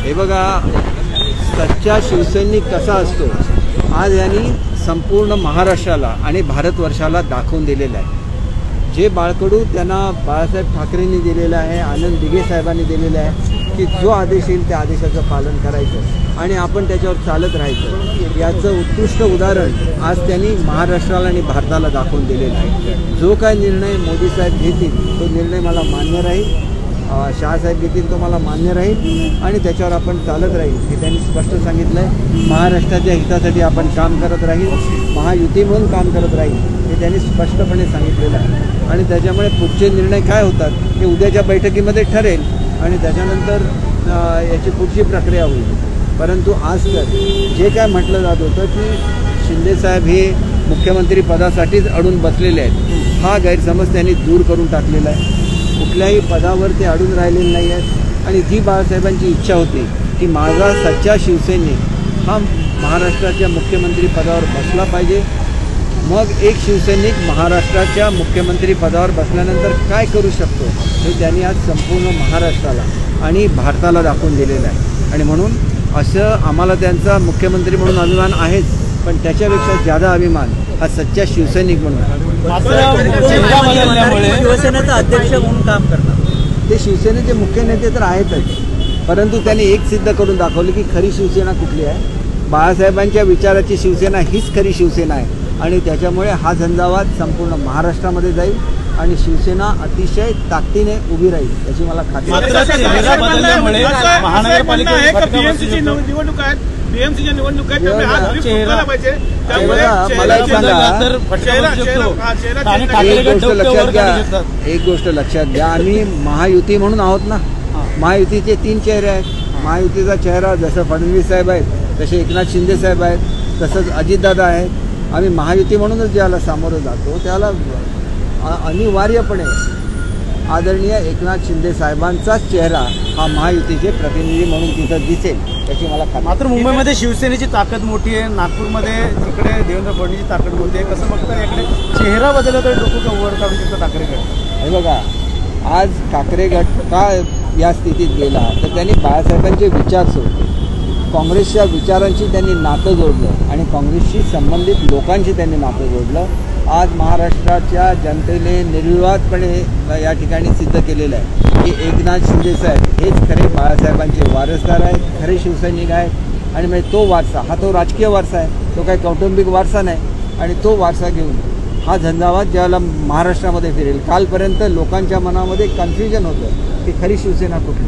हे बघा, सच्चा शिवसैनिक कसा असतो आज यांनी संपूर्ण महाराष्ट्राला आणि भारतवर्षाला दाखवून दिलेलं आहे. जे बाळकडू त्यांना बाळासाहेब ठाकरेंनी दिलेलं आहे, आनंद दिघे साहेबांनी दिलेलं आहे की जो आदेश येईल त्या आदेशाचं पालन करायचं आणि आपण त्याच्यावर चालत राहायचं. याचं उत्कृष्ट उदाहरण आज त्यांनी महाराष्ट्राला आणि भारताला दाखवून दिलेलं आहे. जो काय निर्णय मोदी साहेब घेतील तो निर्णय मला मान्य राहील, शहासाहेब घेतील तो मला मान्य राहील आणि त्याच्यावर आपण चालत राहील हे त्यांनी स्पष्ट सांगितलं आहे. महाराष्ट्राच्या हितासाठी आपण काम करत राहील, महायुती म्हणून काम करत राहील हे त्यांनी स्पष्टपणे सांगितलेलं आहे. आणि त्याच्यामुळे पुढचे निर्णय काय होतात हे उद्याच्या बैठकीमध्ये ठरेल आणि त्याच्यानंतर याची पुढची प्रक्रिया होईल. परंतु आज तर जे काय म्हटलं जात होतं की शिंदेसाहेब हे मुख्यमंत्री पदासाठीच अडून बसलेले आहेत, हा गैरसमज त्यांनी दूर करून टाकलेला आहे. कुठल्याही पदावर ते अडून राहिलेले नाही आहेत आणि जी बाळासाहेबांची इच्छा होती की माझा सच्चा शिवसैनिक हा महाराष्ट्राच्या मुख्यमंत्री पदावर बसला पाहिजे. मग एक शिवसैनिक महाराष्ट्राच्या मुख्यमंत्री पदावर बसल्यानंतर काय करू शकतो हे त्यांनी आज संपूर्ण महाराष्ट्राला आणि भारताला दाखवून दिलेलं आहे. आणि म्हणून असं आम्हाला त्यांचा मुख्यमंत्री म्हणून अभिमान आहेच, पण त्याच्यापेक्षा जादा अभिमान हा सच्चा शिवसैनिक म्हणून आहे. शिवसेनेचा अध्यक्ष म्हणून काम करतात ते शिवसेनेचे मुख्य नेते तर आहेतच, परंतु त्यांनी एक सिद्ध करून दाखवलं की खरी शिवसेना कुठली आहे. बाळासाहेबांच्या विचाराची शिवसेना हीच खरी शिवसेना आहे आणि त्याच्यामुळे हा झंझावात संपूर्ण महाराष्ट्रामध्ये जाईल आणि शिवसेना अतिशय ताकदीने उभी राहील याची मला खात्री आहे. एक गोष्ट लक्षात घ्या, आम्ही महायुती म्हणून आहोत ना. महायुतीचे 3 चेहरे आहेत. महायुतीचा चेहरा जसं फडणवीस साहेब आहेत, तसे एकनाथ शिंदे साहेब आहेत, तसंच अजितदादा आहेत. आम्ही महायुती म्हणूनच ज्याला सामोरं जातो त्याला अनिवार्यपणे आदरणीय एकनाथ शिंदे साहेबांचाच चेहरा हा महायुतीचे प्रतिनिधी म्हणून तिथं दिसेल याची मला खात्री. मात्र मुंबईमध्ये शिवसेनेची ताकद मोठी आहे, नागपूरमध्ये तिकडे देवेंद्र फडणवीसची ताकद मोठी आहे. कसं बघता याकडे चेहरा बदलला तर डोकं वर काढू शकतो ठाकरे गट. हे बघा, आज ठाकरे गट का या स्थितीत गेला तर त्यांनी बाळासाहेबांचे विचार सोडले, काँग्रेसच्या विचारांशी त्यांनी नातं जोडलं आणि काँग्रेसशी संबंधित लोकांशी त्यांनी नातं जोडलं. आज महाराष्ट्राच्या जनतेने निर्विवादपणे या ठिकाणी सिद्ध केलेलं आहे की एकनाथ शिंदेसाहेब हेच खरे बाळासाहेबांचे वारसदार आहेत, खरे शिवसैनिक आहेत. आणि म्हणजे तो वारसा हा तो राजकीय वारसा आहे, तो काही कौटुंबिक वारसा नाही. आणि तो वारसा घेऊन हा झंझावात ज्याला महाराष्ट्रामध्ये फिरेल. कालपर्यंत लोकांच्या मनामध्ये कन्फ्युजन होतं की खरी शिवसेना कुठली.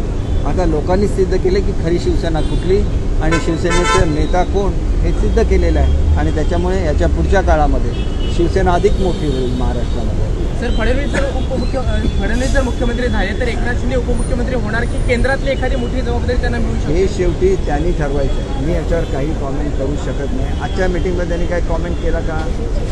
आता लोकांनी सिद्ध केले की खरी शिवसेना कुठली आणि शिवसेनेचा नेता कोण हे सिद्ध केलेलं आहे. आणि त्याच्यामुळे याच्या पुढच्या काळामध्ये शिवसेना अधिक मोठी होईल महाराष्ट्रामध्ये. सर, फडणवीस जर मुख्यमंत्री झाले तर एकनाथ शिंदे उपमुख्यमंत्री होणार की केंद्रातली एखादी मोठी जबाबदारी त्यांना मिळू शकते हे शेवटी त्यांनी ठरवायचं आहे. मी याच्यावर काही कॉमेंट करू शकत नाही. आजच्या मिटिंगमध्ये त्यांनी काही कॉमेंट केला का?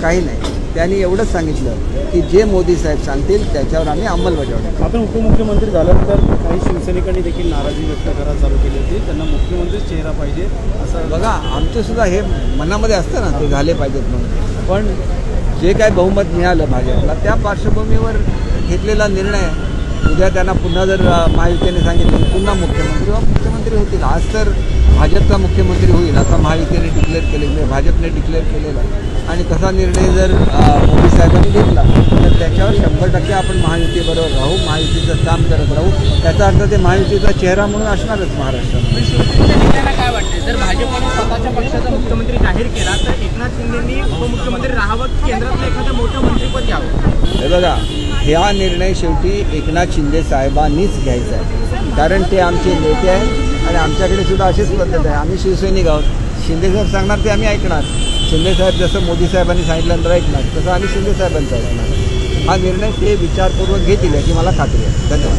काही नाही. त्यांनी एवढंच सांगितलं की जे मोदी साहेब सांगतील त्याच्यावर आम्ही अंमलबजावणी करू. आपण उपमुख्यमंत्री झाल्यानंतर काही शिवसैनिकांनी देखील नाराजी व्यक्त करायला चालू केली होती, त्यांना मुख्यमंत्रीच चेहरा पाहिजे असं. बघा, आमचं सुद्धा हे मनामध्ये असतं ना ते झाले पाहिजेत म्हणून, पण जे काय बहुमत मिळालं भाजपला त्या पार्श्वभूमीवर घेतलेला निर्णय. उद्या त्यांना पुन्हा जर महायुतीने सांगितलं पुन्हा मुख्यमंत्री होतील. आज तर भाजपचा मुख्यमंत्री होईल असं महायुतीने डिक्लेअर केलेलं, भाजपने डिक्लेअर केलेलं आहे. आणि तसा निर्णय जर मोदी साहेबांनी घेतला तर त्याच्यावर 100% आपण महायुतीबरोबर राहू, महायुतीचं काम करत राहू. त्याचा अर्थ ते महायुतीचा चेहरा म्हणून असणारच महाराष्ट्रात. शिवसेनेच्या नेत्यांना काय वाटते, जर भाजपने स्वतःच्या पक्षाचा मुख्यमंत्री जाहीर केला तर एकनाथ शिंदेंनी उपमुख्यमंत्री राहावं की केंद्रातलं एखादं मोठं मंत्रिपद घ्यावं? हे बघा, हा निर्णय शेवटी एकनाथ शिंदे साहेबांनीच घ्यायचा आहे, कारण ते आमचे नेते आहेत आणि आमच्याकडे सुद्धा अशीच पद्धत आहे. आम्ही शिवसैनिक आहोत. शिंदे साहेब सांगणार ते आम्ही ऐकणार. शिंदे साहेब जसं मोदी साहेबांनी सांगितल्यानंतर ऐकणार तसं आम्ही शिंदे साहेबांचं ऐकणार. हा निर्णय ते विचारपूर्वक घेतील याची मला खात्री आहे. धन्यवाद.